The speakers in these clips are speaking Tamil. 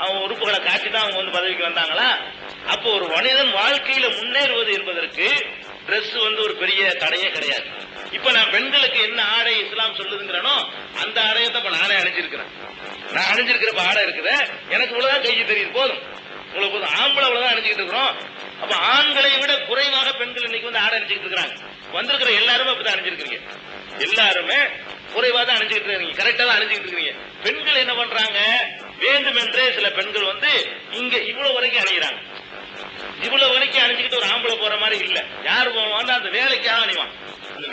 அவங்க உறுப்புகளை காட்டி தான் அவங்க வந்து பதவிக்கு வந்தாங்களா? அப்போ ஒரு மனிதன் வாழ்க்கையில முன்னேறுவது என்பதற்கு டிரெஸ் வந்து ஒரு பெரிய தடையே கிடையாது. இப்ப நான் பெண்களுக்கு என்ன ஆடை இஸ்லாம் சொல்லுதுங்கிறனோ அந்த ஆடையை தான் நானே அணிஞ்சிருக்கிறேன். நான் அணிஞ்சிருக்கிற ஆடை இருக்குது, எனக்கு இவ்வளவுதான் கைக்கு தெரியுது, போதும் உங்களுக்கு போதும். ஆம்பளை அவ்வளவுதான் அணிஞ்சுக்கிட்டு இருக்கிறோம். அப்ப ஆண்களை விட குறைவாக பெண்கள் இன்னைக்கு வந்து ஆடை அணிஞ்சுக்கிட்டு இருக்கிறாங்க. வந்திருக்கிற எல்லாருமே அப்படிதான் அணிஞ்சிருக்கிறீங்க, எல்லாருமே குறைவா தான் அணிஞ்சுக்கிட்டு இருக்கீங்க, கரெக்டா தான் அணிஞ்சுக்கிட்டு இருக்கீங்க. பெண்கள் என்ன பண்றாங்க, வேண்டுமென்றே சில பெண்கள் வந்து இங்க இவ்வளவு வரைக்கும் அணிகிறாங்க. இவ்வளவு வரைக்கும் அணிஞ்சுக்கிட்டு ஒரு ஆம்பளை போற மாதிரி இல்ல. யாரு போவான், அந்த வேலைக்காக அணிவான்.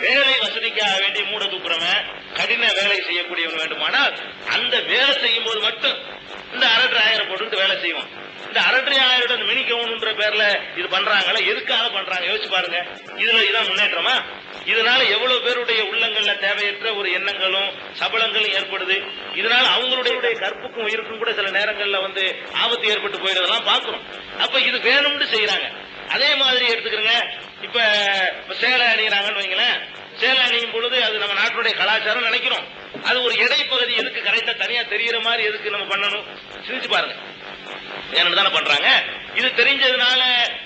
வேலை வசதிக்காக வேண்டிய மூட தூக்குறவன், கடின வேலை செய்யக்கூடியவன் வேண்டுமானால் அந்த வேலை செய்யும் போது மட்டும் இந்த அரட்டை ஆயிரம் போட்டு வேலை செய்வான். இந்த அரட்டை ஆயிரம் மினி கவுன்ன்ற பேர்ல இது பண்றாங்களா, எதுக்காக பண்றாங்க யோசிச்சு பாருங்க. இதுல இதான் முன்னேற்றமா? இதனால எவ்வளவு பேருடைய உள்ளங்கள்ல தேவையற்ற ஒரு எண்ணங்களும் சபலங்களும் ஏற்படுது. இதனால அவங்களுடைய கற்புக்கும் உயிருக்கும் கூட சில நேரங்கள்ல வந்து ஆபத்து ஏற்பட்டு போயிடுறதெல்லாம் பாக்குறோம். அப்ப இது வேணும்னு செய்யறாங்க. அதே மாதிரி எடுத்துக்கிறங்க, இப்ப சேலை அணிகிறாங்கன்னு வைங்களேன். சேலை அணியும் பொழுது அது நம்ம நாட்டுடைய கலாச்சாரம் நினைக்கிறோம். அது ஒரு இடைப்பகுதி, எதுக்கு கரெக்டா தனியா தெரிகிற மாதிரி எதுக்கு நம்ம பண்ணணும்? சிரிச்சு பாருங்க, தானே பண்றாங்க. இது தெரிஞ்சதுனால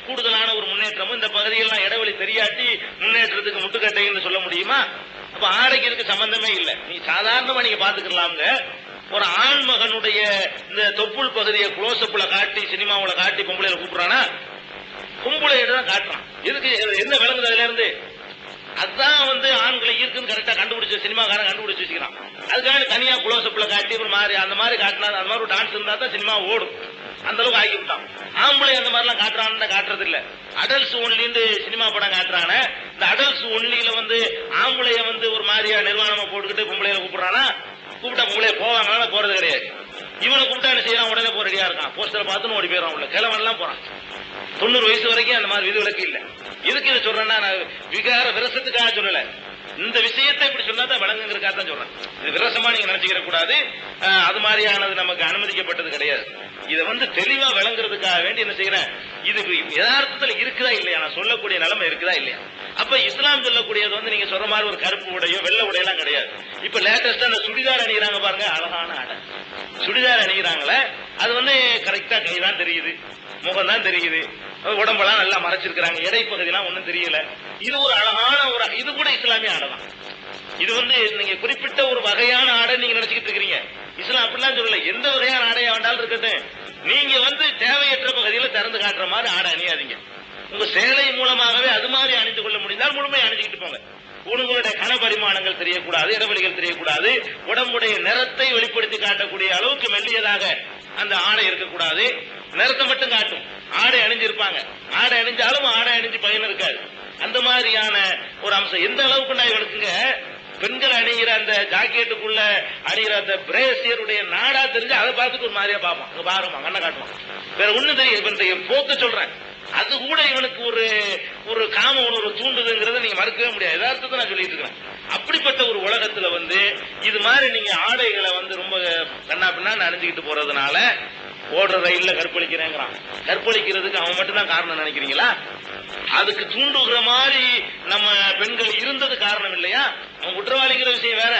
கூடுதலான ஒரு முன்னேற்றமும் இந்த பகுதியெல்லாம் இடைவெளி தெரியாட்டி முன்னேற்றத்துக்கு முட்டுக்கட்டைன்னு சொல்ல முடியுமா? அப்ப ஆடைக்கு இதுக்கு சம்பந்தமே இல்லை. நீங்க சாதாரணமா நீங்க பாத்துக்கலாம்ங்க. ஒரு ஆண் மகனுடைய இந்த தொப்புள் பகுதியை க்ளோஸ்அப்ல காட்டி சினிமாவுல காட்டி பொம்பளையில கூப்பிடுறானா? பொம்பளையிட தான் காட்டுறான். எதுக்கு, என்ன விளங்குது அதுல இருந்து? அதுதான் வந்து ஆண்களை இருக்குன்னு கரெக்டா கண்டுபிடிச்ச சினிமாக்காரன் கண்டுபிடிச்சு வச்சுக்கிறான். அதுக்காக தனியா க்ளோஸ்அப்ல காட்டி ஒரு மாதிரி அந்த மாதிரி காட்டினா, அந்த மாதிரி ஒரு டான்ஸ் இருந்தா தான் சினிமா ஓடும். அந்த அளவுக்கு ஆகி விட்டான். ஆம்பளை அந்த மாதிரி எல்லாம் காட்டுறான்னு காட்டுறது இல்ல. அடல்ட்ஸ் ஒன்லின்னு சினிமா படம் காட்டுறான, இந்த அடல்ட்ஸ் ஒன்லியில வந்து ஆம்பளைய வந்து ஒரு மாதிரியா நிர்வாணமா போட்டுக்கிட்டு பொம்பளையில கூப்பிடுறானா? கூப்பிட்டா பொம்பளைய போவாங்க, போறது கிடையாது. இவனை கூப்பிட்டா என்ன செய்யறான், உடனே போற ரெடியா இருக்கான், போஸ்டரை பார்த்துன்னு ஓடி போயிடறான். உள்ள கிழவன் எல்லாம் போறான். 90 வயசு வரைக்கும் அந்த மாதிரி விதிவிலக்கு இல்ல. எதுக்கு இதை சொல்றேன்னா, நான் விகார விரசத்துக்காக சொல்லல. இந்த விஷயத்தை இப்படி சொன்னாதான் விளங்குங்கிறதுக்காக தான் சொல்றேன். இது விரசமா நீங்க நினைச்சுக்கிற கூடாது. அது மாதிரியானது நமக்கு அனுமதிக்கப்பட்டது கிடையாது. இதை வந்து தெளிவா விளங்குறதுக்காக வேண்டி என்ன செய்யறேன், இது யதார்த்தத்துல இருக்குதா இல்லையா, நான் சொல்லக்கூடிய நிலைமை இருக்குதா இல்லையா? அப்ப இஸ்லாம் சொல்லக்கூடியது வந்து நீங்க சொல்ற மாதிரி ஒரு கருப்பு உடையோ வெள்ளை உடையெல்லாம் கிடையாது. இப்ப லேட்டஸ்டா அந்த சுடிதார் அணிகிறாங்க பாருங்க, அழகான ஆடை சுடிதார் அணிகிறாங்களே, அது வந்து கரெக்டா கைதான் தெரியுது, முகம் தான் தெரியுது, உடம்பெல்லாம் நல்லா மறைச்சிருக்கிறாங்க, இடைப்பகுதியெல்லாம் ஒண்ணும் தெரியல. இது ஒரு அழகான ஒரு, இது கூட இஸ்லாமிய ஆடை தான். இது வந்து நீங்க குறிப்பிட்ட ஒரு வகையான ஆடை நீங்க நினைச்சுக்கிட்டு இருக்கிறீங்க. இஸ்லாம் அப்படிலாம் சொல்லல. எந்த வகையான ஆடையா வேண்டாலும் இருக்கட்டும், நீங்க வந்து தேவையற்ற பகுதியில திறந்து காட்டுற மாதிரி ஆடை அணியாதீங்க. உங்க சேலை மூலமாகவே அது மாதிரி அணிந்து கொள்ள முடிந்தால் முழுமையை அணிஞ்சுக்கிட்டு போங்க. உங்களுடைய கன பரிமாணங்கள் தெரியக்கூடாது, இடைவெளிகள் தெரியக்கூடாது, உடம்புடைய நிறத்தை வெளிப்படுத்தி காட்டக்கூடிய அளவுக்கு மெல்லியதாக அந்த ஆடை இருக்கக்கூடாது. நிறத்தை மட்டும் காட்டும். ஆடை அணிஞ்சிருப்பாங்க, ஆடை அணிஞ்சாலும் ஆடை அணிஞ்சு பயன் இருக்காது. அந்த மாதிரியான ஒரு அம்சம் எந்த அளவுக்கு நான் இவனுக்குங்க, பெண்கள் அணிகிற அந்த ஜாக்கெட்டுக்குள்ள அணிகிற அந்த பிரேசியருடைய நாடா தெரிஞ்சு அதை பார்த்துட்டு ஒரு மாதிரியா பார்ப்பான். அங்க பாருமா கண்ணை காட்டுவான், வேற ஒண்ணு தெரியும். போக்க சொல்றேன், அது கூட இவனுக்கு ஒரு ஒரு காம உணர்வு தூண்டுதுங்கிறத நீங்க மறுக்கவே முடியாது. யதார்த்தத்தை நான் சொல்லிட்டு இருக்கிறேன். அப்படிப்பட்ட ஒரு உலகத்துல வந்து இது மாதிரி நீங்க ஆடைகளை வந்து ரொம்ப கண்ணா பின்னா அணிஞ்சுக்கிட்டு போறதுனால ஓடுற ரயில்ல கற்பழிக்கிறேங்கிறான். கற்பழிக்கிறதுக்கு அவன் மட்டும் தான் காரணம் நினைக்கிறீங்களா? அதுக்கு தூண்டுகிற மாதிரி நம்ம பெண்கள் இருந்தது காரணம் இல்லையா? அவன் குற்றவாளிங்கிற விஷயம் வேற.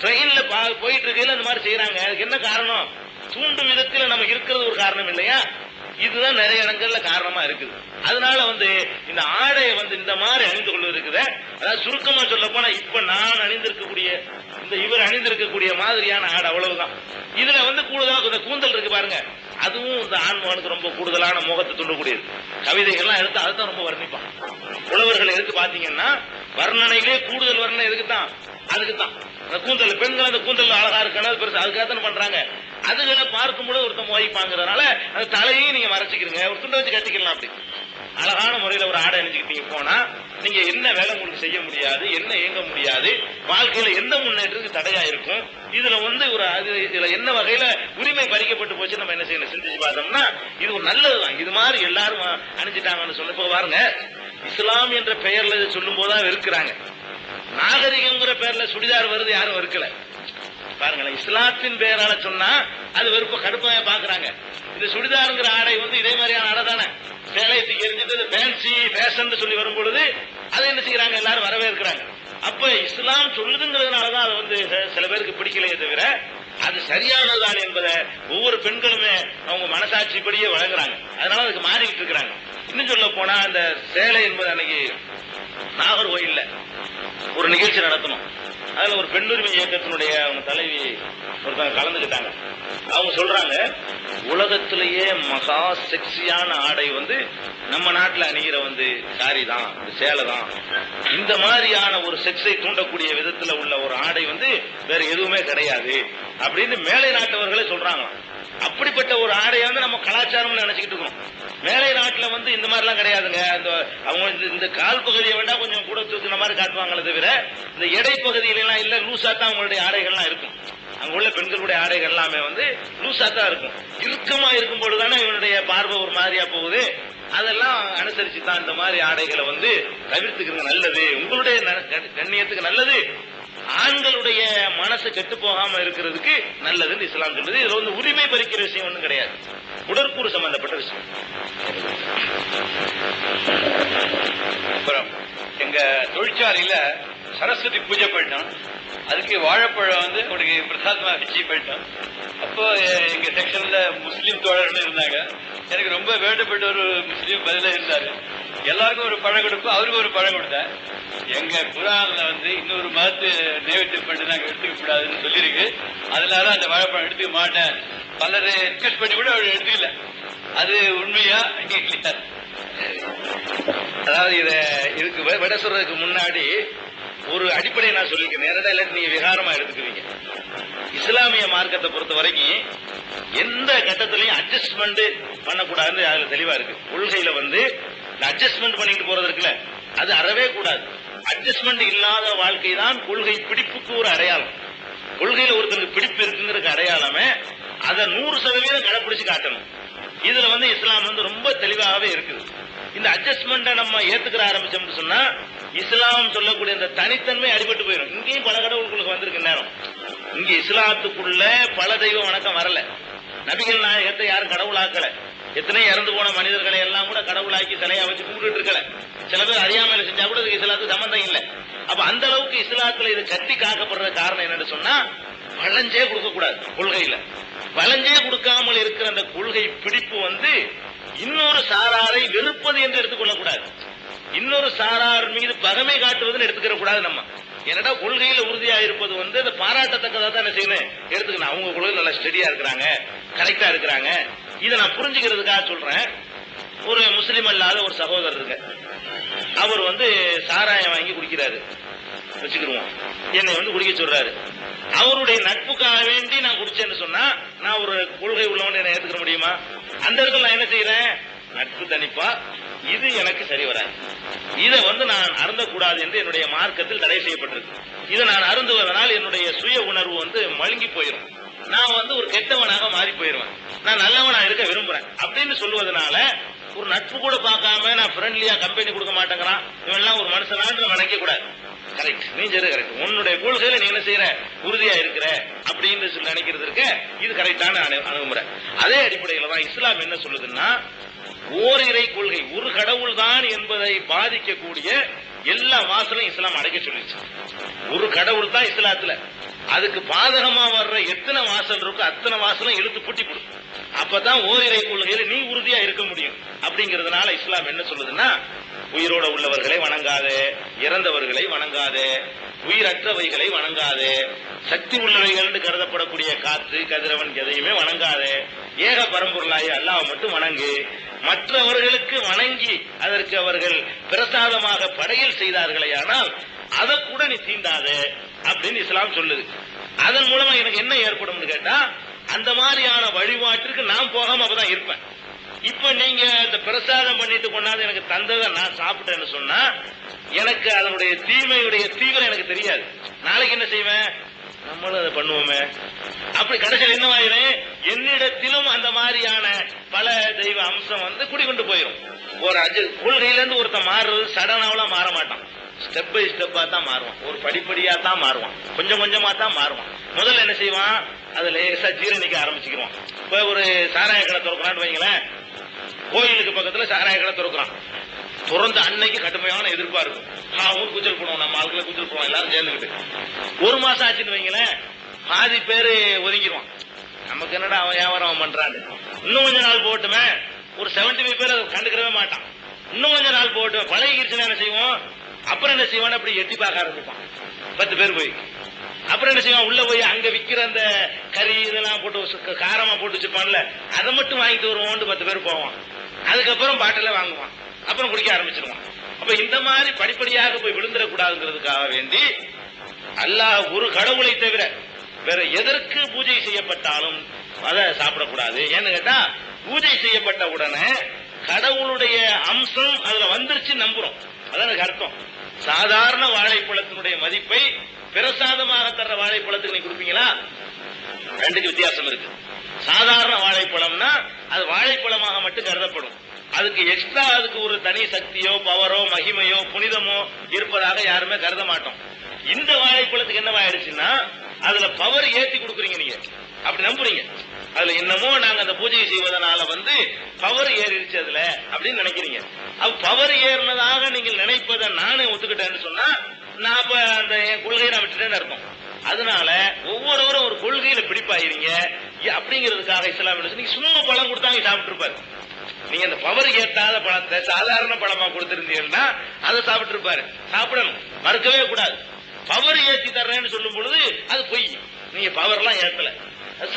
ட்ரெயின்ல போயிட்டு இருக்கையில அந்த மாதிரி செய்யறாங்க, அதுக்கு என்ன காரணம்? தூண்டும் விதத்தில் நம்ம இருக்கிறது ஒரு காரணம் இல்லையா? இதுதான் நிறைய இடங்கள்ல காரணமா இருக்குது. அதனால வந்து இந்த ஆடையை வந்து இந்த மாதிரி அணிந்து கொள்வது இருக்குது. அதாவது சுருக்கமா சொல்ல போனா, இப்ப நான் அணிந்திருக்கக்கூடிய இந்த இவர் அணிந்திருக்கக்கூடிய மாதிரியான ஆடை அவ்வளவுதான். இதுல வந்து கூடுதலாக இந்த கூந்தல் இருக்கு பாருங்க, அதுவும் இந்த ஆண்மகனுக்கு ரொம்ப கூடுதலான முகத்தை தூண்டக்கூடியது. கவிதைகள்லாம் எடுத்து அதுதான் ரொம்ப வர்ணிப்பான். புலவர்கள் எடுத்து பாத்தீங்கன்னா வர்ணனையிலே கூடுதல் வர்ணனை எதுக்குத்தான், அதுக்குத்தான். அந்த கூந்தல் பெண்கள் அந்த கூந்தல் அழகா இருக்கணும், பெருசு அதுக்காகத்தான் பண்றாங்க. அதுகளை பார்க்கும்போது ஒருத்தன் மோகிப்பாங்கிறதுனால அந்த தலையையும் நீங்க மறைச்சிக்கிறீங்க, ஒரு துண்டை வச்சு கட்டிக்கலாம். அப்படி அழகான முறையில ஒரு ஆடை அணிஞ்சுக்கிட்டீங்க போனா நீங்க என்ன வேலை உங்களுக்கு செய்ய முடியாது, என்ன இயங்க முடியாது, வாழ்க்கையில எந்த முன்னேற்றத்துக்கு தடையா இருக்கும். இதுல வந்து ஒரு இதுல என்ன வகையில உரிமை பறிக்கப்பட்டு போச்சு நம்ம என்ன செய்யணும் சிந்திச்சு பார்த்தோம்னா இது ஒரு நல்லதுதான். இது மாதிரி எல்லாரும் அணிஞ்சிட்டாங்கன்னு சொல்ல இப்ப பாருங்க, இஸ்லாம் என்ற பெயர்ல இது சொல்லும் போதுதான் வெறுக்கிறாங்க. நாகரிகங்கிற பேர்ல சுடிதார் வருது, யாரும் வெறுக்கல. பாருங்களேன், இஸ்லாத்தின் பெயரால சொன்னா அது வெறுப்ப கடுப்பாக பாக்குறாங்க. இந்த சுடிதாருங்கிற ஆடை வந்து இதே மாதிரியான ஆடை தானே, சேலையை எரிஞ்சிட்டு ஃபேன்சி ஃபேஷன் சொல்லி வரும் பொழுது அதை என்ன செய்யறாங்க, எல்லாரும் வரவேற்கிறாங்க. அப்ப இஸ்லாம் சொல்லுதுங்கிறதுனாலதான் அதை வந்து சில பேருக்கு பிடிக்கலையே தவிர அது சரியானதுதான் என்பதை ஒவ்வொரு பெண்களுமே அவங்க மனசாட்சிப்படியே வழங்குறாங்க. அதனால அதுக்கு மாறிக்கிட்டு இருக்கிறாங்க. இன்னும் சொல்ல போனா அந்த சேலை என்பது அன்னைக்கு நாகர்கோயில்ல ஒரு நிகழ்ச்சி நடத்தணும். அதுல ஒரு பெண்ணுரிமை இயக்கத்தினுடைய அவங்க தலைவி ஒருத்தவங்க கலந்துக்கிட்டாங்க. அவங்க சொல்றாங்க, உலகத்திலேயே மகா செக்ஸியான ஆடை வந்து நம்ம நாட்டில் அணிகிற வந்து சாரி தான், சேலை தான். இந்த மாதிரியான ஒரு செக்ஸை தூண்டக்கூடிய விதத்துல உள்ள ஒரு ஆடை வந்து வேற எதுவுமே கிடையாது அப்படின்னு மேலை நாட்டவர்களே சொல்றாங்க. அப்படிப்பட்ட ஒரு ஆடையை வந்து நம்ம கலாச்சாரம் நினைச்சுக்கிட்டு இருக்கோம். மேலை நாட்டுல வந்து இந்த மாதிரி எல்லாம் கிடையாதுங்க. அவங்க இந்த கால் பகுதியை வேண்டாம் கொஞ்சம் கூட தூக்குன மாதிரி காட்டுவாங்களே தவிர இந்த எடை பகுதியில எல்லாம் இல்ல, லூசா தான் அவங்களுடைய ஆடைகள்லாம் இருக்கும். அங்க உள்ள பெண்களுடைய ஆடைகள் எல்லாமே வந்து லூசா தான் இருக்கும். இறுக்கமா இருக்கும் பொழுதுதானே இவனுடைய பார்வை ஒரு மாதிரியா போகுது. அதெல்லாம் அனுசரிச்சு தான் இந்த மாதிரி ஆடைகளை வந்து தவிர்த்துக்கிறது நல்லது, உங்களுடைய கண்ணியத்துக்கு நல்லது, ஆண்களுடைய மனசு கெட்டு போகாம இருக்கிறதுக்கு நல்லதுன்னு இஸ்லாம் சொல்றது. இதுல வந்து உரிமை பறிக்கிற விஷயம் ஒன்றும் கிடையாது, உடற்கூறு சம்பந்தப்பட்ட விஷயம். எங்க தொழிற்சாலையில சரஸ்வதி பூஜை போயிட்டோம். அதுக்கு வாழைப்பழம் வந்து அவனுக்கு பிரசாதமா வச்சு போயிட்டோம். அப்போ எங்க செக்ஷன்ல முஸ்லீம் தோழர்கள் இருந்தாங்க. எனக்கு ரொம்ப வேண்டப்பட்ட ஒரு முஸ்லீம் பதில இருந்தாரு. எல்லாருக்கும் ஒரு பழம் கொடுப்போம், அவருக்கு ஒரு பழம் கொடுத்தேன். எங்க குரான்ல வந்து இன்னொரு மதத்து நைவேத்தியம் பண்ணி நாங்க எடுத்துக்க கூடாதுன்னு சொல்லியிருக்கு. அதனால அந்த வாழைப்பழம் எடுத்துக்க மாட்டேன். பலர் ரிக்வெஸ்ட் பண்ணி கூட அவர் எடுத்துக்கல. அது உண்மையா இல்லையா? அதாவது இதுக்கு விட சொல்றதுக்கு முன்னாடி ஒரு அடிப்படையை நான் சொல்லிக்கிறேன். நேரடா இல்லாட்டி நீங்க விகாரமா எடுத்துக்குவீங்க. இஸ்லாமிய மார்க்கத்தை பொறுத்த வரைக்கும் எந்த கட்டத்திலையும் அட்ஜஸ்ட்மெண்ட் பண்ணக்கூடாதுன்னு அதுல தெளிவா இருக்கு. கொள்கையில வந்து அட்ஜஸ்ட்மெண்ட் பண்ணிட்டு போறது இருக்குல்ல, அது அறவே கூடாது. அட்ஜஸ்ட்மெண்ட் இல்லாத வாழ்க்கை தான் கொள்கை பிடிப்புக்கு ஒரு அடையாளம். கொள்கையில ஒருத்தருக்கு பிடிப்பு இருக்குங்கிறதுக்கு அடையாளமே அதை 100% கடைபிடிச்சு காட்டணும். இதுல வந்து இஸ்லாம் வந்து ரொம்ப தெளிவாகவே இருக்குது. இந்த அட்ஜஸ்ட்மெண்ட்டை நம்ம ஏத்துக்கிற ஆரம்பிச்சோம்னு சொன்னா இஸ்லாம் சொல்லக்கூடிய இந்த தனித்தன்மை அடிபட்டு போயிடும். இங்கேயும் பல கடவுளுக்கு வந்திருக்கு நேரம். இங்க இஸ்லாத்துக்குள்ள பல தெய்வ வணக்கம் வரல. நபிகள் நாயகத்தை யாரும் கடவுளாக்கல. எத்தனை இறந்து போன மனிதர்களை எல்லாம் கூட கடவுளாக்கி தலையா வச்சு கும்பிட்டு இருக்கல. சில பேர் அறியாமல் செஞ்சா கூட இஸ்லாத்துக்கு சம்பந்தம் இல்லை. அப்ப அந்த அளவுக்கு இஸ்லாத்துல இது கட்டி காக்கப்படுற காரணம் என்னன்னு சொன்னா வளைஞ்சே கொடுக்க கூடாது. கொள்கையில வளைஞ்சே கொடுக்காமல் இருக்கிற அந்த கொள்கை பிடிப்பு வந்து இன்னொரு சாராரை வெறுப்பது என்று எடுத்துக்கொள்ள கூடாது. இன்னொரு சாரார் மீது பகமை காட்டுவதுன்னு எடுத்துக்கிற கூடாது. நம்ம என்னடா கொள்கையில உறுதியா இருப்பது வந்து அதை பாராட்டத்தக்கதா தான் என்ன செய்யணும் எடுத்துக்கணும். அவங்க கொள்கை நல்லா ஸ்டெடியா இருக்கிறாங்க, கரெக்டா இருக்கிறாங்க. இதை நான் புரிஞ்சுக்கிறதுக்காக சொல்றேன். ஒரு முஸ்லீம் அல்லாத ஒரு சகோதரர் இருக்கு. அவர் வந்து சாராயம் வாங்கி குடிக்கிறாரு வச்சுக்கிடுவோம். என்னை வந்து குடிக்க சொல்றாரு. அவருடைய நட்புக்காக வேண்டி நான் குடிச்சேன்னு சொன்னா நான் ஒரு கொள்கை உள்ளவன் என்ன ஏத்துக்க முடியுமா? அந்த இடத்துல நான் என்ன செய்யறேன்? நட்பு தனிப்பா இது எனக்கு சரி வராது. இதை வந்து நான் அருந்தக்கூடாது என்று என்னுடைய மார்க்கத்தில் தடை செய்யப்பட்டிருக்கு. இதை நான் அருந்துவதனால் என்னுடைய சுய உணர்வு வந்து மழுங்கி போயிடும். நான் வந்து ஒரு கெட்டவனாக மாறி போயிருவேன். நான் நல்லவனா இருக்க விரும்புறேன் அப்படின்னு சொல்லுவதனால ஒரு நட்பு கூட பார்க்காம நான் ஃப்ரெண்ட்லியா கம்பெனி கொடுக்க மாட்டேங்கிறான். இவெல்லாம் ஒரு மனுஷனான்னு நினைக்க கூடாது. கரெக்ட், நீ சரி கரெக்ட். உன்னுடைய கொள்கையில நீ என்ன செய்யற? உறுதியா இருக்கிற அப்படின்னு சொல்லி நினைக்கிறது இருக்க. இது கரெக்டான அணுகுமுறை. அதே அடிப்படையில தான் இஸ்லாம் என்ன சொல்லுதுன்னா ஓரிரை கொள்கை, ஒரு கடவுள் தான் என்பதை பாதிக்கக்கூடிய எல்லா வாசலும் இஸ்லாம் அடைக்க சொல்லிச்சு. ஒரு கடவுள் தான் இஸ்லாத்துல. அதுக்கு பாதகமா வர்ற எத்தனை வாசல் இருக்கோ அத்தனை வாசலும் இழுத்து பூட்டி கொடு. அப்பதான் ஓரிரை கொள்கையில நீ உறுதியா இருக்க முடியும். அப்படிங்கறதுனால இஸ்லாம் என்ன சொல்லுதுன்னா உயிரோட உள்ளவர்களை வணங்காதே, இறந்தவர்களை வணங்காதே, உயிரற்றவைகளை வணங்காதே, சக்தி உள்ளவைகள் கருதப்படக்கூடிய காற்று கதிரவன் எதையுமே வணங்காதே, ஏக பரம்பொருளாய் அல்லாஹ் மட்டும் வணங்கு, மற்றவர்களுக்கு வணங்கி அதற்கு அவர்கள் பிரசாதமாக படையல் செய்தார்களே ஆனால் அதை கூட நீ தீண்டாதே அப்படின்னு இஸ்லாம் சொல்லுது. அதன் மூலமா எனக்கு என்ன ஏற்படும் கேட்டா அந்த மாதிரியான வழிபாட்டிற்கு நான் போகாம அப்பதான் இருப்பேன். இப்ப நீங்க இந்த பிரசாதம் பண்ணிட்டு கொண்டாந்து எனக்கு தந்ததை நான் சாப்பிட்டேன்னு சொன்னா எனக்கு அதனுடைய தீமையுடைய தீவிரம் எனக்கு தெரியாது. நாளைக்கு என்ன செய்வேன்? நம்மளும் அதை பண்ணுவோமே. அப்படி கடைசியில் என்னவாயிரும்? என்னிடத்திலும் அந்த மாதிரியான பல தெய்வ அம்சம் வந்து குடிக்கொண்டு போயிடும். ஒரு கொள்கையில இருந்து ஒருத்தன் மாறுறது சடனாவெல்லாம் மாற மாட்டான். ஸ்டெப் பை ஸ்டெப்பா தான் மாறுவான். ஒரு படிப்படியா தான் மாறுவான். கொஞ்சம் கொஞ்சமா தான் மாறுவான். முதல்ல என்ன செய்வான்? அதுல லேசா ஜீரணிக்க ஆரம்பிச்சுக்குவான். இப்ப ஒரு சாராய கடை திறக்கிறான்னு வைங்களேன். கோயிலுக்கு பக்கத்துல சாராய கடை திறக்கிறான். திறந்த அன்னைக்கு கடுமையான எதிர்ப்பா இருக்கும். கூச்சல் போடுவோம், நம்ம ஆளுகளை கூச்சல் போடுவோம் எல்லாரும் சேர்ந்துக்கிட்டு. ஒரு மாசம் ஆச்சுன்னு வைங்களேன், பாதி பேரு ஒதுங்கிடுவான். நமக்கு என்னடா அவன் வியாபாரம் பண்றான்னு. இன்னும் கொஞ்ச நாள் போட்டுமே ஒரு 75 பேர் அதை கண்டுக்கிறவே மாட்டான். இன்னும் கொஞ்ச நாள் போட்டு பழகிருச்சுன்னா என்ன செய்வோம், அப்புறம் என்ன செய்வான், அப்படி எட்டி பார்க்க ஆரம்பிப்பான் 10 பேர் போய். அப்புறம் என்ன செய்வான், உள்ள போய் அங்க விக்கிற அந்த கறி இதெல்லாம் போட்டு காரமா போட்டு வச்சிருப்பான்ல, அதை மட்டும் வாங்கிட்டு வருவோம் 10 பேர் போவான். அதுக்கப்புறம் பாட்டில வாங்குவான், அப்புறம் குடிக்க ஆரம்பிச்சிருவான். அப்ப இந்த மாதிரி படிப்படியாக போய் விழுந்துடக்கூடாதுங்கிறதுக்காக வேண்டி அல்லாஹ் ஒரு கடவுளை தவிர வேற எதற்கு பூஜை செய்யப்பட்டாலும் அதை சாப்பிடக்கூடாது. ஏன்னு கேட்டா பூஜை செய்யப்பட்ட உடனே கடவுளுடைய அம்சம் அதுல வந்துருச்சு நம்புறோம். அதான் எனக்கு அர்த்தம். சாதாரண வாழைப்பழத்தினுடைய மதிப்பை பிரசாதமாக தர்ற வாழைப்பழத்துக்கு நீ கொடுப்பீங்களா? ரெண்டுக்கு வித்தியாசம் இருக்கு. சாதாரண வாழைப்பழம்னா அது வாழைப்பழமாக மட்டும் கருதப்படும். அதுக்கு எக்ஸ்ட்ரா அதுக்கு ஒரு தனி சக்தியோ பவரோ மகிமையோ புனிதமோ இருப்பதாக யாருமே கருத மாட்டோம். இந்த வாழைப்பழத்துக்கு என்னவாயிடுச்சுன்னா அதுல பவர் ஏத்தி கொடுக்குறீங்க, நீங்க அப்படி நம்புறீங்க. அதுல என்னமோ நாங்க அந்த பூஜையை செய்வதனால பவர் ஏறிடுச்சு அதுல அப்படின்னு நினைக்கிறீங்க. அது பவர் ஏறினதாக நீங்கள் நினைப்பதை நானே ஒத்துக்கிட்டேன்னு சொன்னா நான் அப்ப அந்த என் கொள்கையை நான் விட்டுட்டேன்னு அர்த்தம். அதனால ஒவ்வொருவரும் ஒரு கொள்கையில பிடிப்பாயிருங்க அப்படிங்கிறதுக்காக இஸ்லாம் நீங்க சும்மா பழம் கொடுத்தாங்க சாப்பிட்டு இருப்பாரு. நீங்க அந்த பவர் ஏத்தாத பழத்தை சாதாரண பழமா கொடுத்திருந்தீங்கன்னா அதை சாப்பிட்டு இருப்பாரு. சாப்பிடணும், மறுக்கவே கூடாது. பவர் ஏத்தி தர்றேன்னு சொல்லும் பொழுது அது பொய். நீங்க பவர் எல்லாம் ஏத்தல,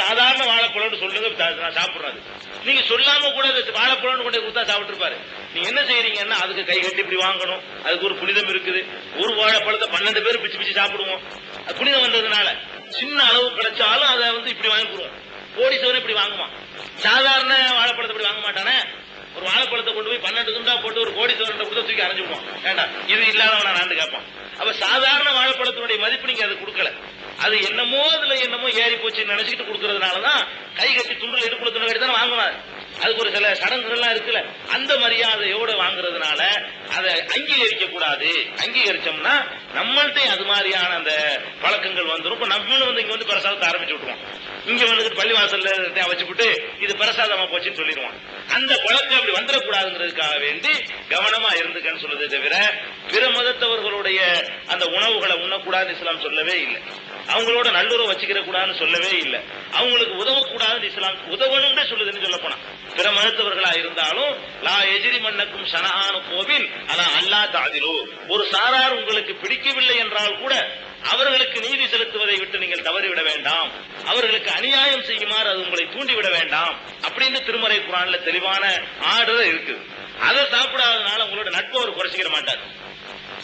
சாதாரண வாழைப்பழம்னு சொல்லுங்க, நான் சாப்பிடுறது. நீங்க சொல்லாம கூட வாழைப்பழம் கொண்டு கொடுத்தா சாப்பிட்டு இருப்பாரு. நீங்க என்ன செய்யறீங்கன்னா அதுக்கு கை கட்டி இப்படி வாங்கணும், அதுக்கு ஒரு புனிதம் இருக்குது. ஒரு வாழைப்பழத்தை 12 பேர் பிச்சு பிச்சு சாப்பிடுவோம். அது புனிதம் வந்ததுனால சின்ன அளவு கிடைச்சாலும் அதை இப்படி வாங்கிடுவோம். கோடீஸ்வரன் இப்படி வாங்குவான். சாதாரண வாழைப்பழத்தை இப்படி வாங்க மாட்டானே. ஒரு வாழைப்பழத்தை கொண்டு போய் 12 துண்டா போட்டு ஒரு கோடீஸ்வரன் கொடுத்து தூக்கி அரைஞ்சுடுவான். வேண்டாம், இது இல்லாதவன் நான் கேட்பான். அப்ப சாதாரண வாழைப்பழத்தினுடைய மதிப்பு நீங்க அது கொடுக்கல. அது என்னமோ அதுல என்னமோ ஏறி போச்சு நினைச்சிட்டு கொடுக்கறதுனாலதான் கை கட்டி துண்டு எடுக்குள்ள துணை கட்டி தானே வாங்குவாரு. அதுக்கு ஒரு சில சடங்குகள்லாம் இருக்குல்ல, அந்த மரியாதையோட வாங்குறதுனால அதை அங்கீகரிக்க கூடாது. அங்கீகரிச்சோம்னா நம்மள்ட்ட அது மாதிரியான அந்த பழக்கங்கள் வந்துடும். இப்ப நம்மளும் இங்க பிரசாதத்தை ஆரம்பிச்சு விட்டுருவோம். இங்க பள்ளிவாசல்ல வச்சுக்கிட்டு இது பிரசாதமா போச்சுன்னு சொல்லிடுவான். அந்த பழக்கம் அப்படி வந்துடக்கூடாதுங்கிறதுக்காக வேண்டி கவனமா இருந்துக்கன்னு சொல்லுதே தவிர பிற மதத்தவர்களுடைய அந்த உணவுகளை உண்ணக்கூடாதுன்னு இஸ்லாம் சொல்லவே இல்லை. அவங்களோட நல்லுறவு வச்சுக்கிற கூடாதுன்னு சொல்லவே இல்லை. அவங்களுக்கு உதவக்கூடாதுன்னு இஸ்லாம் உதவணும்னு சொல்லுதுன்னு சொல்ல போனா பிற மதத்தவர்களா இருந்தாலும் லா எஜிரி மன்னக்கும் சனஹானு கோவில் அதான் அல்லா தாதிலு. ஒரு சாரார் உங்களுக்கு பிடிக்கவில்லை என்றால் கூட அவர்களுக்கு நீதி செலுத்துவதை விட்டு நீங்கள் தவறிவிட வேண்டாம். அவர்களுக்கு அநியாயம் செய்யுமாறு அது உங்களை தூண்டிவிட வேண்டாம் அப்படின்னு திருமறை குர்ஆன்ல தெளிவான ஆர்டர் இருக்குது. அதை சாப்பிடாதனால உங்களோட நட்பு அவர் குறைச்சிக்கிற மாட்டார்.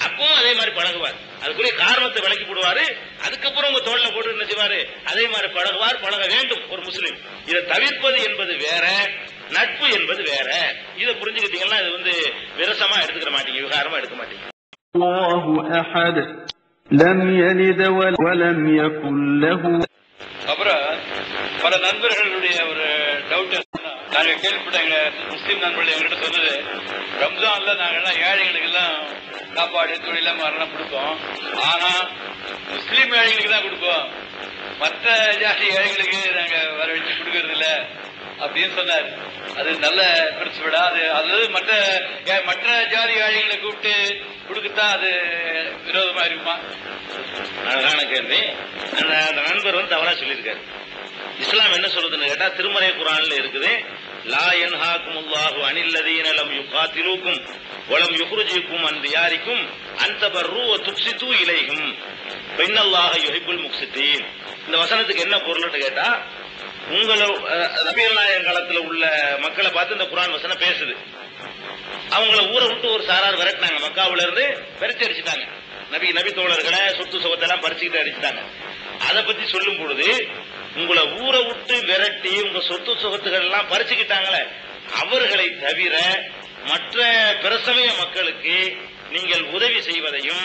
அப்போ அதே மாதிரி பழகுவார். அதுக்குரிய காரணத்தை விளக்கி போடுவாரு. அதுக்கப்புறம் உங்க தோல்ல போட்டு என்ன செய்வாரு, அதே மாதிரி பழகுவார். பழக வேண்டும் ஒரு முஸ்லிம். இதை தவிர்ப்பது என்பது வேற, நட்பு என்பது வேற. இதை புரிஞ்சுக்கிட்டீங்கன்னா இது விரசமா எடுத்துக்கிற மாட்டீங்க, விவகாரமா எடுக்க மாட்டீங்க. அல்லாஹு அஹத் லம் யலித் வலம் யகுல் லஹு. அப்புறம் பல நண்பர்களுடைய ஒரு டவுட் நாங்க கேள்விப்பட்டாங்க. முஸ்லீம் நண்பர்கள் எங்கிட்ட சொன்னது, ரம்ஜான்ல நாங்கெல்லாம் ஏழைகளுக்கு எல்லாம் சாப்பாடு தொழிலாம் எல்லாம் கொடுப்போம். ஆனா முஸ்லீம் ஏழைகளுக்கு தான் கொடுப்போம், மற்ற ஜாதி ஏழைகளுக்கு நாங்க வர வச்சு கொடுக்கறது இல்ல அப்படின்னு சொன்னார். அது நல்ல பிரின்சிபலா? அது மற்ற ஜாதி ஏழைகளை கூப்பிட்டு கொடுக்கத்தான் அது விரோதமா இருக்குமா? அழகான கேள்வி. அந்த நண்பர் தவறா சொல்லியிருக்காரு. இஸ்லாம் என்ன சொல்றதுன்னு கேட்டா திருமறை குர்ஆன்ல இருக்குது, லா யன்ஹாகுமுல்லாஹு அனில்லதீன லம் யுகாத்திலூக்கும் வலம் யுக்ரிஜூக்கும் அன் தியாரிக்கும் அன் தபர்ரு வ துக்ஸிது இலைஹிம் இன்னல்லாஹ யுஹிப்புல் முக்ஸிதீன். இந்த வசனத்துக்கு என்ன பொருள்னு கேட்டா, உங்கள நபிகள் நாயகம் காலத்துல உள்ள மக்களை பார்த்து இந்த குர்ஆன் வசனம் பேசுது. அவங்கள ஊரை விட்டு ஒரு சாரார் விரட்டினாங்க, மக்காவுல இருந்து விரட்டி அடிச்சுட்டாங்க. நபி தோழர்களை சொத்து சுகத்தெல்லாம் பறிச்சுக்கிட்டு அடிச்சுட்டாங்க. அதை பத்தி சொல்லும் பொழுது உங்களை ஊரை விட்டு விரட்டி உங்க சொத்து சுகத்துகள் எல்லாம் பறிச்சுக்கிட்டாங்களே, அவர்களை தவிர மற்ற பிரசமய மக்களுக்கு நீங்கள் உதவி செய்வதையும்